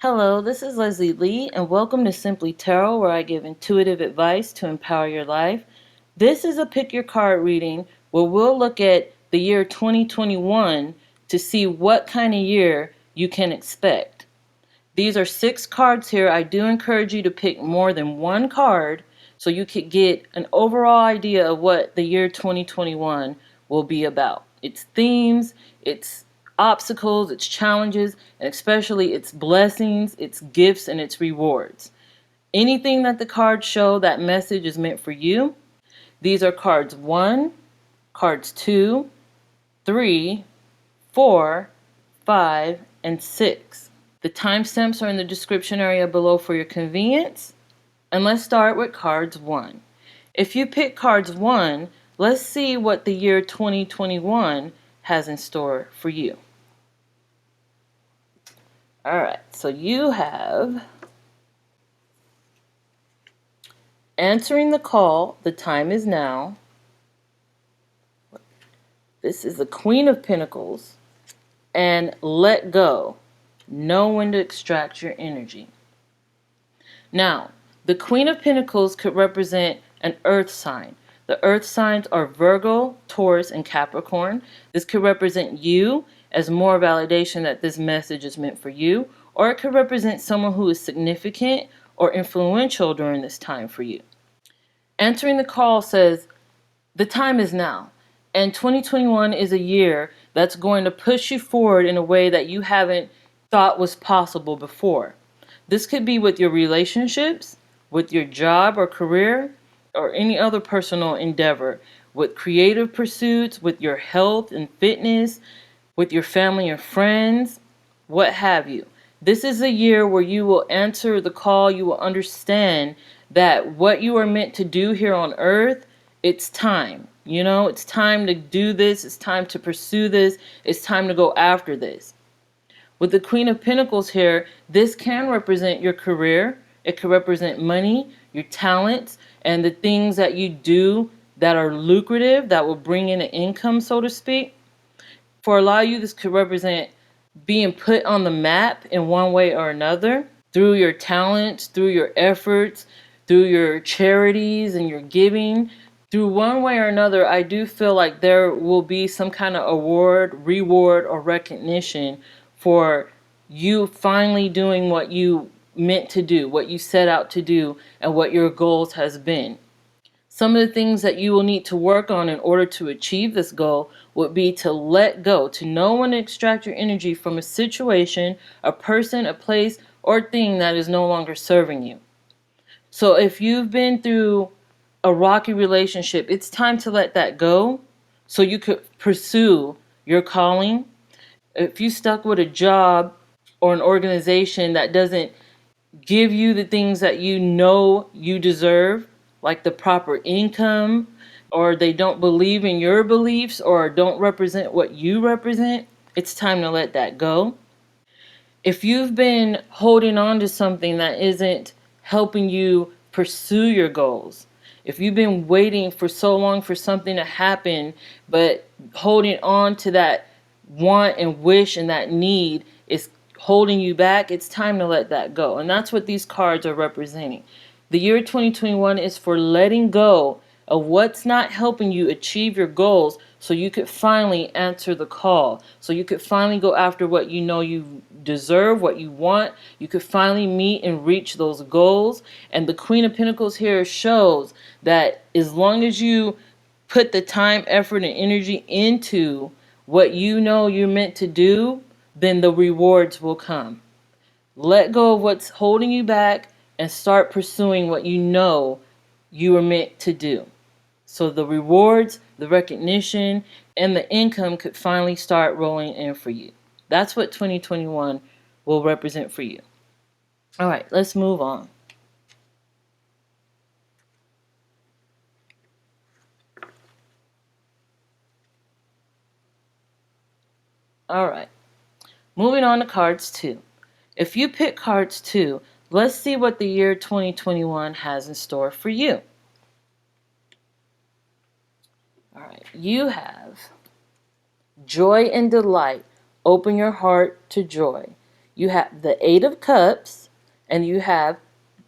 Hello, this is Leslie Lee, and welcome to Simplee Tarot, where I give intuitive advice to empower your life. This is a pick your card reading where we'll look at the year 2021 to see what kind of year you can expect. These are 6 cards here. I do encourage you to pick more than one card so you could get an overall idea of what the year 2021 will be about. Its themes, its obstacles, its challenges, and especially its blessings, its gifts, and its rewards. Anything that the cards show, that message is meant for you. These are cards 1, cards 2, 3, 4, 5, and 6. The timestamps are in the description area below for your convenience. And let's start with cards 1. If you pick cards 1, let's see what the year 2021 has in store for you. Alright, so you have answering the call, the time is now. This is the Queen of Pentacles. And let go. Know when to extract your energy. Now, the Queen of Pentacles could represent an earth sign. The earth signs are Virgo, Taurus, and Capricorn. This could represent you as more validation that this message is meant for you, or it could represent someone who is significant or influential during this time for you. Answering the call says, the time is now. And 2021 is a year that's going to push you forward in a way that you haven't thought was possible before. This could be with your relationships, with your job or career, or any other personal endeavor, with creative pursuits, with your health and fitness, with your family and friends, what have you. This is a year where you will answer the call. You will understand that what you are meant to do here on earth, it's time. It's time to do this. It's time to pursue this. It's time to go after this. With the Queen of Pentacles here, this can represent your career. It could represent money, your talents, and the things that you do that are lucrative, that will bring in an income, so to speak. For a lot of you, this could represent being put on the map in one way or another through your talents, through your efforts, through your charities and your giving. Through one way or another, I do feel like there will be some kind of award, reward, or recognition for you finally doing what you meant to do, what you set out to do, and what your goals has been. Some of the things that you will need to work on in order to achieve this goal would be to let go, to know when to extract your energy from a situation, a person, a place, or thing that is no longer serving you. So if you've been through a rocky relationship, it's time to let that go so you could pursue your calling. If you stuck with a job or an organization that doesn't give you the things that you know you deserve, like the proper income, or they don't believe in your beliefs or don't represent what you represent, it's time to let that go. If you've been holding on to something that isn't helping you pursue your goals, if you've been waiting for so long for something to happen, but holding on to that want and wish and that need is holding you back, it's time to let that go. And that's what these cards are representing. The year 2021 is for letting go of what's not helping you achieve your goals so you could finally answer the call. So you could finally go after what you know you deserve, what you want. You could finally meet and reach those goals. And the Queen of Pentacles here shows that as long as you put the time, effort, and energy into what you know you're meant to do, then the rewards will come. Let go of what's holding you back and start pursuing what you know you are meant to do. So the rewards, the recognition, and the income could finally start rolling in for you. That's what 2021 will represent for you. All right, let's move on. All right, moving on to cards 2. If you pick cards 2, let's see what the year 2021 has in store for you. All right, you have joy and delight. Open your heart to joy. You have the Eight of Cups, and you have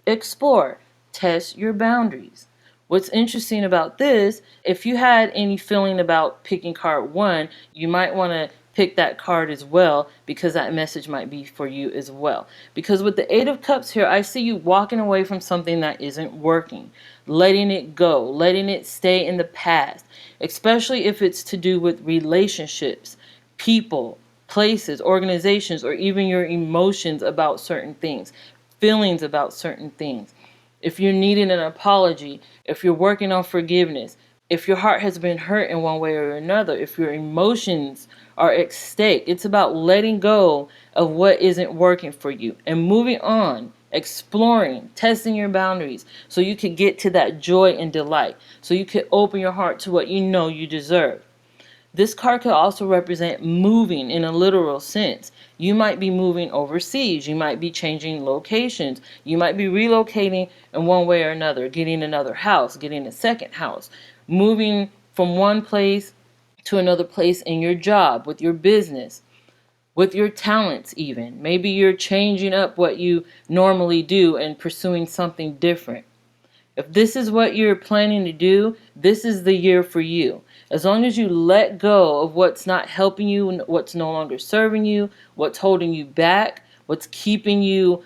explore, test your boundaries. What's interesting about this, if you had any feeling about picking card 1, you might want to pick that card as well, because that message might be for you as well. Because with the Eight of Cups here, I see you walking away from something that isn't working, letting it go, letting it stay in the past, especially if it's to do with relationships, people, places, organizations, or even your emotions about certain things, feelings about certain things. If you're needing an apology, if you're working on forgiveness, if your heart has been hurt in one way or another, if your emotions are at stake, it's about letting go of what isn't working for you and moving on, exploring, testing your boundaries so you could get to that joy and delight, so you could open your heart to what you know you deserve. This card could also represent moving in a literal sense. You might be moving overseas. You might be changing locations. You might be relocating in one way or another, getting another house, getting a second house, moving from one place to another place in your job, with your business, with your talents even. Maybe you're changing up what you normally do and pursuing something different. If this is what you're planning to do, this is the year for you. As long as you let go of what's not helping you, what's no longer serving you, what's holding you back, what's keeping you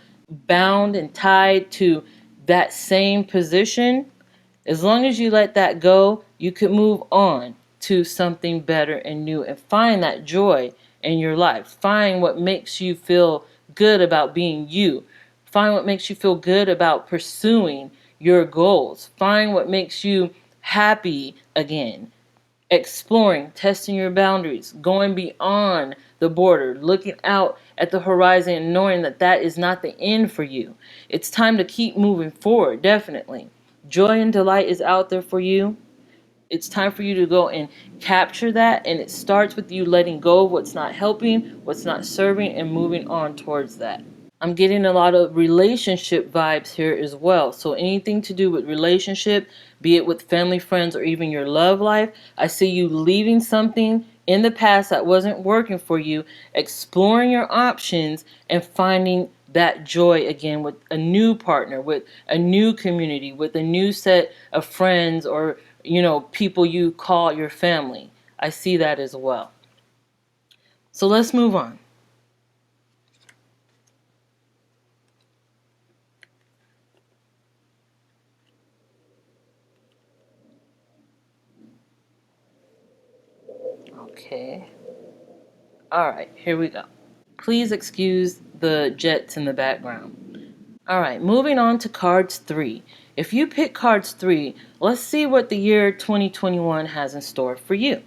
bound and tied to that same position, as long as you let that go, you could move on to something better and new and find that joy in your life. Find what makes you feel good about being you. Find what makes you feel good about pursuing your goals. Find what makes you happy again. Exploring, testing your boundaries, going beyond the border, looking out at the horizon and knowing that that is not the end for you. It's time to keep moving forward, definitely. Joy and delight is out there for you. It's time for you to go and capture that, and it starts with you letting go of what's not helping, what's not serving, and moving on towards that. I'm getting a lot of relationship vibes here as well. So anything to do with relationship, be it with family, friends, or even your love life, I see you leaving something in the past that wasn't working for you, exploring your options, and finding that joy again with a new partner, with a new community, with a new set of friends, or people you call your family. I see that as well. So let's move on. Okay. All right, here we go. Please excuse the jets in the background. All right, moving on to cards 3. If you pick cards 3, let's see what the year 2021 has in store for you.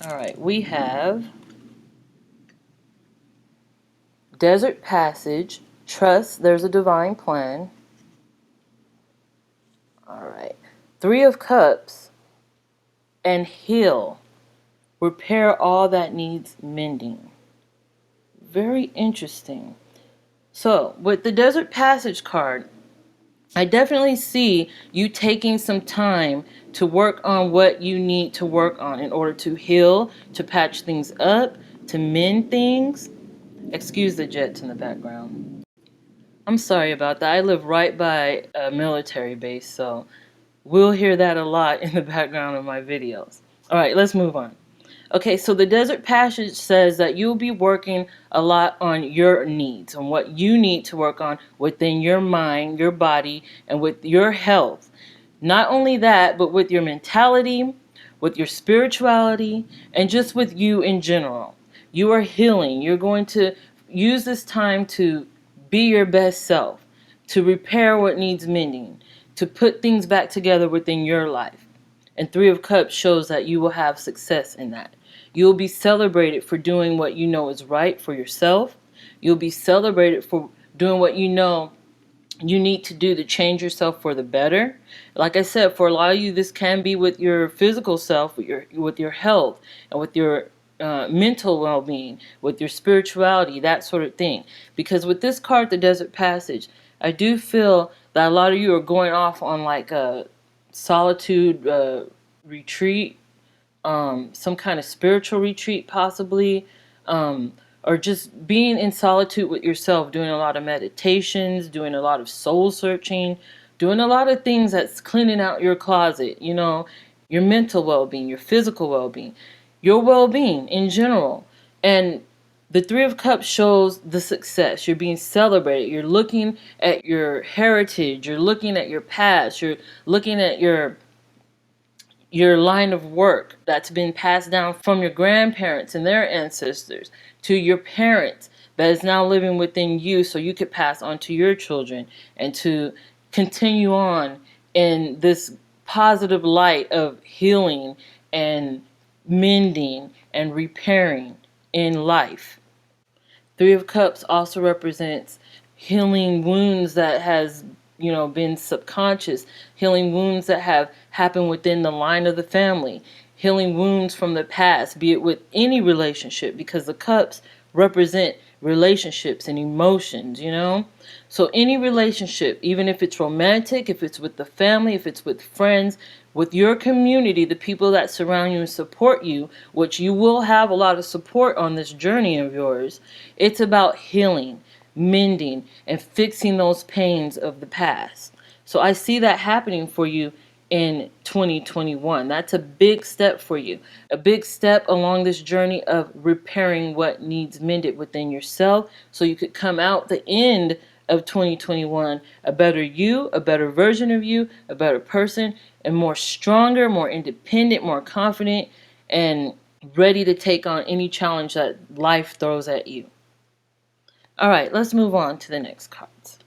All right, we have Desert Passage, Trust There's a Divine Plan. All right, Three of Cups, and Heal. Repair all that needs mending. Very interesting. So, with the Desert Passage card, I definitely see you taking some time to work on what you need to work on in order to heal, to patch things up, to mend things. Excuse the jets in the background. I'm sorry about that. I live right by a military base, so we'll hear that a lot in the background of my videos. All right, let's move on. Okay, so the Desert Passage says that you'll be working a lot on your needs, on what you need to work on within your mind, your body, and with your health. Not only that, but with your mentality, with your spirituality, and just with you in general. You are healing. You're going to use this time to be your best self, to repair what needs mending, to put things back together within your life. And Three of Cups shows that you will have success in that. You will be celebrated for doing what you know is right for yourself. You'll be celebrated for doing what you know you need to do to change yourself for the better. Like I said, for a lot of you, this can be with your physical self, with your health, and with your mental well-being, with your spirituality, that sort of thing. Because with this card, the Desert Passage, I do feel that a lot of you are going off on like a solitude retreat, some kind of spiritual retreat possibly, or just being in solitude with yourself, doing a lot of meditations, doing a lot of soul searching, doing a lot of things that's cleaning out your closet, you know, your mental well-being, your physical well-being, your well-being in general. And the Three of Cups shows the success. You're being celebrated. You're looking at your heritage. You're looking at your past. You're looking at your line of work that's been passed down from your grandparents and their ancestors to your parents that is now living within you, so you could pass on to your children and to continue on in this positive light of healing and mending and repairing in life. Three of Cups also represents healing wounds that has, you know, been subconscious, healing wounds that have happened within the line of the family, healing wounds from the past, be it with any relationship, because the cups represent relationships and emotions, you know? So any relationship, even if it's romantic, if it's with the family, if it's with friends, with your community, the people that surround you and support you, which you will have a lot of support on this journey of yours, it's about healing, mending, and fixing those pains of the past. So I see that happening for you in 2021. That's a big step for you. A big step along this journey of repairing what needs mended within yourself, so you could come out the end of 2021 a better you, a better version of you, a better person, and more stronger, more independent, more confident, and ready to take on any challenge that life throws at you. All right, let's move on to the next cards.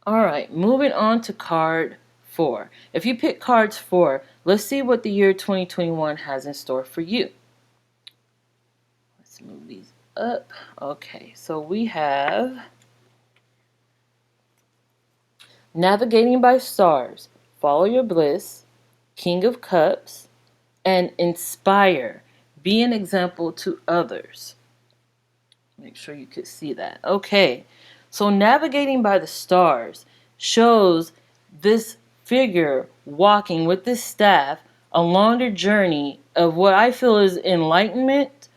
All right, moving on to card 4. If you pick cards 4, let's see what the year 2021 has in store for you. Let's move these up. Okay, so we have Navigating by Stars, Follow Your Bliss, King of Cups, and Inspire. Be an example to others. Make sure you could see that. Okay, so Navigating by the Stars shows this figure walking with this staff along the journey of what I feel is enlightenment,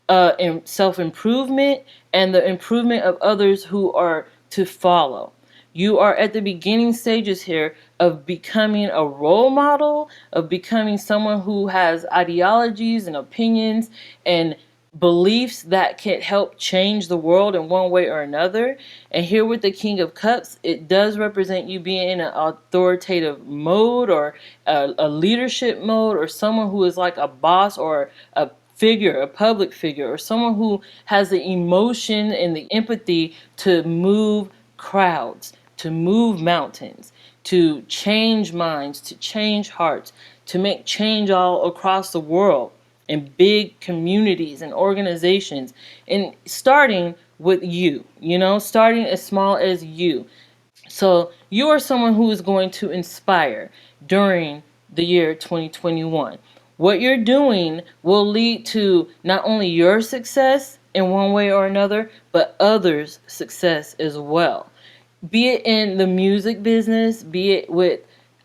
and self-improvement, and the improvement of others who are to follow. You are at the beginning stages here of becoming a role model, of becoming someone who has ideologies and opinions and beliefs that can help change the world in one way or another. And here with the King of Cups, it does represent you being in an authoritative mode, or a leadership mode, or someone who is like a boss or a figure, a public figure, or someone who has the emotion and the empathy to move crowds, to move mountains, to change minds, to change hearts, to make change all across the world in big communities and organizations, and starting with you, you know, starting as small as you. So you are someone who is going to inspire during the year 2021. What you're doing will lead to not only your success in one way or another, but others' success as well. Be it in the music business, be it with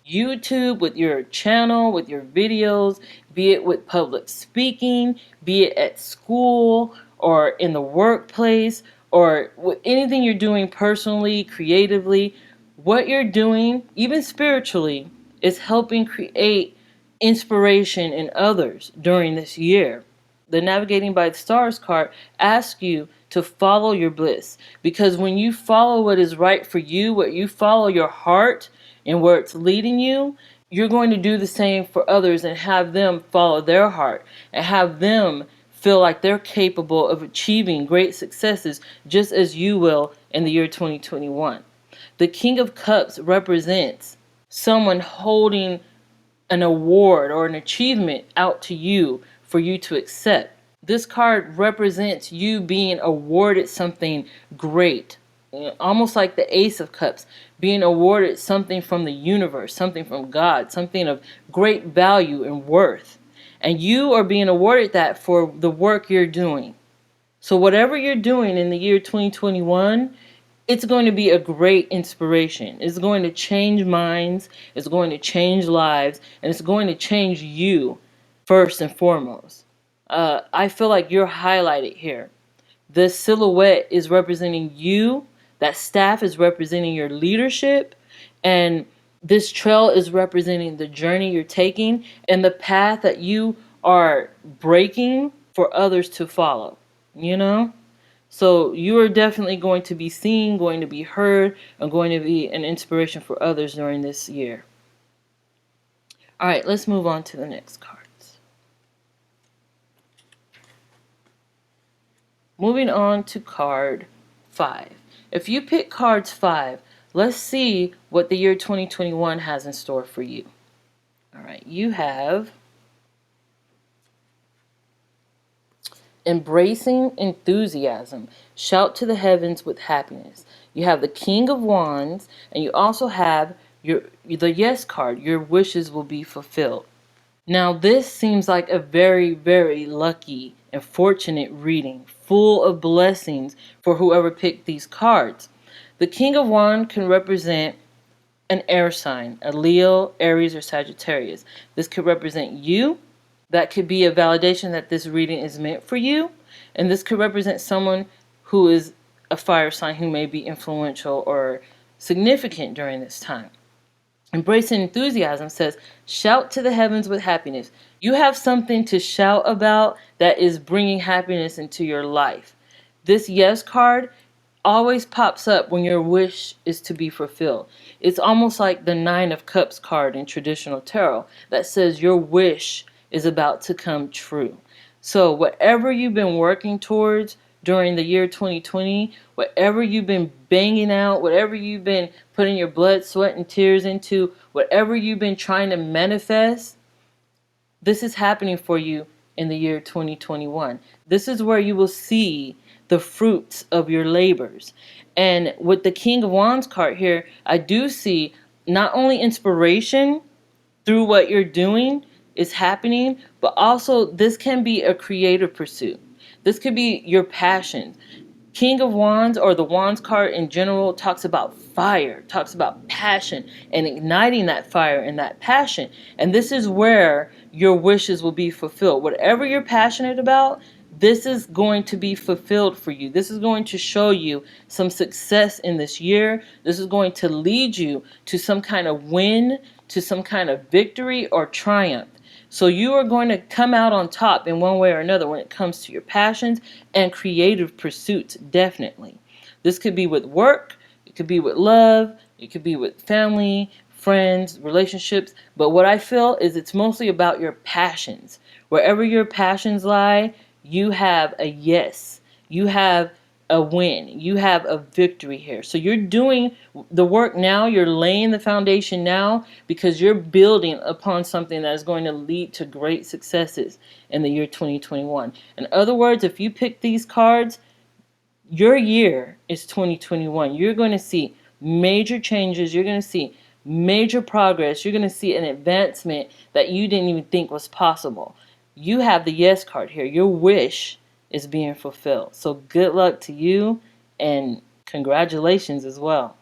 YouTube, with your channel, with your videos, be it with public speaking, be it at school or in the workplace, or with anything you're doing personally, creatively. What you're doing, even spiritually, is helping create inspiration in others during this year. The Navigating by the Stars card asks you to follow your bliss, because when you follow what is right for you, what you follow your heart and where it's leading you, you're going to do the same for others and have them follow their heart and have them feel like they're capable of achieving great successes just as you will in the year 2021. The King of Cups represents someone holding an award or an achievement out to you for you to accept. This card represents you being awarded something great, almost like the Ace of Cups, being awarded something from the universe, something from God, something of great value and worth. And you are being awarded that for the work you're doing. So whatever you're doing in the year 2021, it's going to be a great inspiration. It's going to change minds, it's going to change lives, and it's going to change you first and foremost. I feel like you're highlighted here. The silhouette is representing you, that staff is representing your leadership, and this trail is representing the journey you're taking and the path that you are breaking for others to follow, you know? So you are definitely going to be seen, going to be heard, and going to be an inspiration for others during this year. All right, let's move on to the next cards. Moving on to card 5. If you pick cards 5, let's see what the year 2021 has in store for you. All right, you have embracing enthusiasm. Shout to the heavens with happiness. You have the King of Wands, and you also have the Yes card. Your wishes will be fulfilled. Now, this seems like a very, very lucky and fortunate reading, full of blessings for whoever picked these cards. The King of Wands can represent an air sign, a Leo, Aries, or Sagittarius. This could represent you. That could be a validation that this reading is meant for you. And this could represent someone who is a fire sign who may be influential or significant during this time. Embracing enthusiasm says, shout to the heavens with happiness. You have something to shout about that is bringing happiness into your life. This Yes card always pops up when your wish is to be fulfilled. It's almost like the Nine of Cups card in traditional tarot that says your wish is about to come true. So whatever you've been working towards during the year 2020, whatever you've been banging out, whatever you've been putting your blood, sweat, and tears into, whatever you've been trying to manifest, this is happening for you in the year 2021. This is where you will see the fruits of your labors. And with the King of Wands card here, I do see not only inspiration through what you're doing is happening, but also this can be a creative pursuit. This could be your passion. King of Wands, or the Wands card in general, talks about fire, talks about passion and igniting that fire and that passion. And this is where your wishes will be fulfilled. Whatever you're passionate about, this is going to be fulfilled for you. This is going to show you some success in this year. This is going to lead you to some kind of win, to some kind of victory or triumph. So you are going to come out on top in one way or another when it comes to your passions and creative pursuits, definitely. This could be with work, it could be with love, it could be with family, friends, relationships. But what I feel is it's mostly about your passions. Wherever your passions lie, you have a yes. You have a win. You have a victory here. So you're doing the work now. You're laying the foundation now because you're building upon something that is going to lead to great successes in the year 2021. In other words, if you pick these cards, your year is 2021. You're going to see major changes. You're going to see major progress. You're going to see an advancement that you didn't even think was possible. You have the Yes card here. Your wish is being fulfilled. So good luck to you and congratulations as well.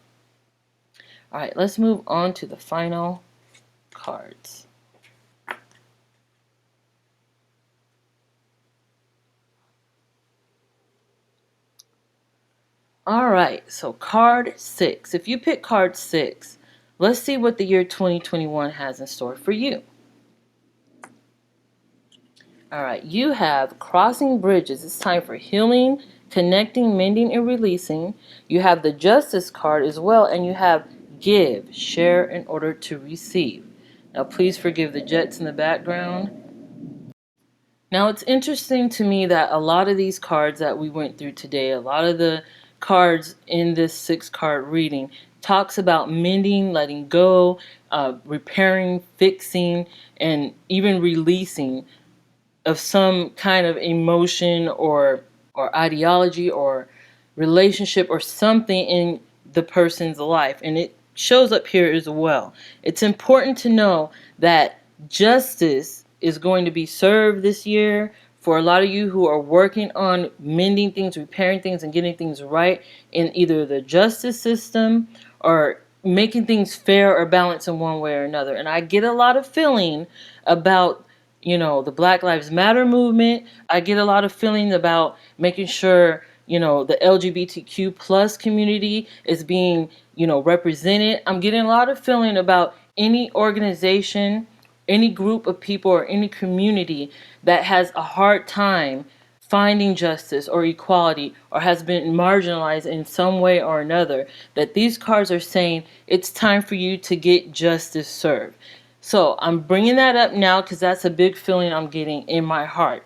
All right, let's move on to the final cards. All right, so card 6. If you pick card 6, let's see what the year 2021 has in store for you. All right, you have crossing bridges. It's time for healing, connecting, mending, and releasing. You have the Justice card as well, and you have give, share in order to receive. Now, please forgive the jets in the background. Now, it's interesting to me that a lot of these cards that we went through today, a lot of the cards in this 6-card reading talks about mending, letting go, repairing, fixing, and even releasing of some kind of emotion or ideology or relationship or something in the person's life. And it shows up here as well. It's important to know that justice is going to be served this year For a lot of you who are working on mending things, repairing things, and getting things right in either the justice system or making things fair or balanced in one way or another. And I get a lot of feeling about, you know, the Black Lives Matter movement. I get a lot of feeling about making sure, you know, the LGBTQ plus community is being, you know, represented. I'm getting a lot of feeling about any organization, any group of people, or any community that has a hard time finding justice or equality or has been marginalized in some way or another, that these cards are saying it's time for you to get justice served. So I'm bringing that up now because that's a big feeling I'm getting in my heart.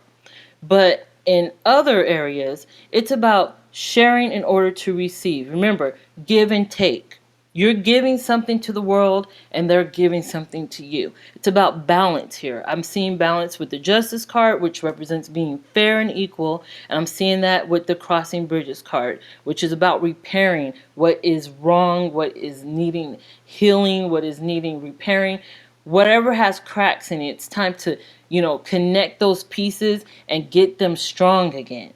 But in other areas, it's about sharing in order to receive. Remember, give and take. You're giving something to the world and they're giving something to you. It's about balance here. I'm seeing balance with the Justice card, which represents being fair and equal. And I'm seeing that with the Crossing Bridges card, which is about repairing what is wrong, what is needing healing, what is needing repairing. Whatever has cracks in it, it's time to, you know, connect those pieces and get them strong again.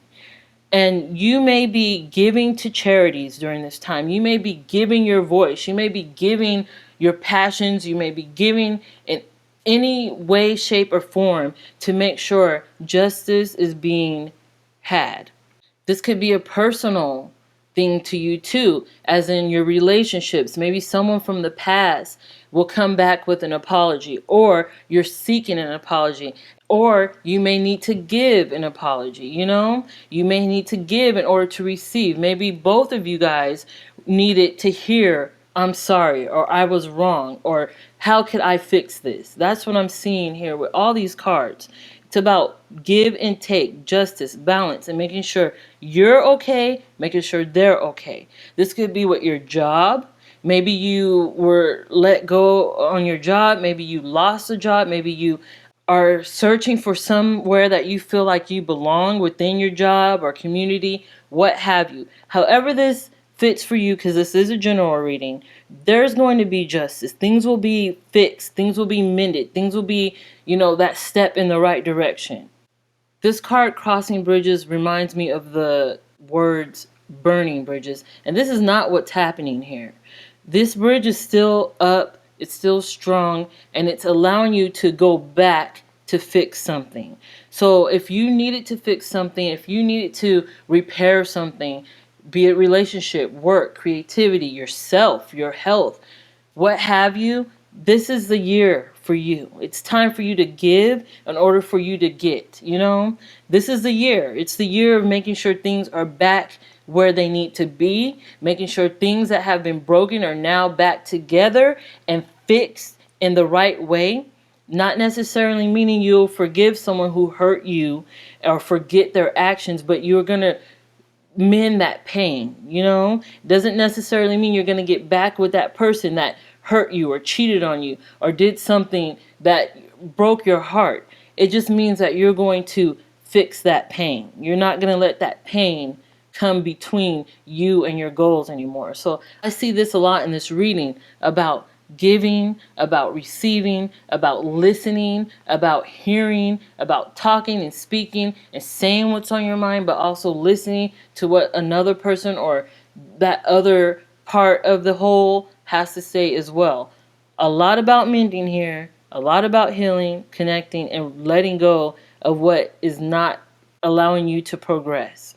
And you may be giving to charities during this time. You may be giving your voice. You may be giving your passions. You may be giving in any way, shape, or form to make sure justice is being had. This could be a personal thing to you too, as in your relationships. Maybe someone from the past will come back with an apology, or you're seeking an apology, or you may need to give an apology. You know, you may need to give in order to receive. Maybe both of you guys needed to hear, I'm sorry, or I was wrong, or how could I fix this? That's what I'm seeing here with all these cards. It's about give and take, justice, balance, and making sure you're okay, making sure they're okay. This could be with your job. Maybe you were let go on your job. Maybe you lost a job. Maybe you are searching for somewhere that you feel like you belong within your job or community, what have you. However this fits for you, because this is a general reading, there's going to be justice. Things will be fixed. Things will be mended. Things will be, you know, that step in the right direction. This card, Crossing Bridges, reminds me of the words burning bridges. And this is not what's happening here. This bridge is still up. It's still strong. And it's allowing you to go back to fix something. So if you needed to fix something, if you needed to repair something, be it relationship, work, creativity, yourself, your health, what have you, this is the year for you. It's time for you to give in order for you to get, you know? This is the year. It's the year of making sure things are back where they need to be, making sure things that have been broken are now back together and fixed in the right way. Not necessarily meaning you'll forgive someone who hurt you or forget their actions, but you're going to mend that pain, you know? Doesn't necessarily mean you're going to get back with that person that hurt you or cheated on you or did something that broke your heart. It just means that you're going to fix that pain. You're not going to let that pain come between you and your goals anymore. So I see this a lot in this reading about giving, about receiving, about listening, about hearing, about talking and speaking and saying what's on your mind, but also listening to what another person or that other part of the whole has to say as well. A lot about mending here, a lot about healing, connecting, and letting go of what is not allowing you to progress.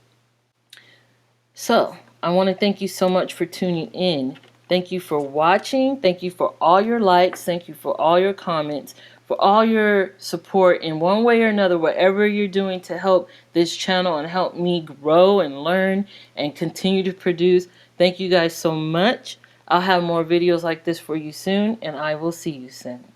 So, I want to thank you so much for tuning in. Thank you for watching. Thank you for all your likes. Thank you for all your comments, for all your support in one way or another, whatever you're doing to help this channel and help me grow and learn and continue to produce. Thank you guys so much. I'll have more videos like this for you soon, and I will see you soon.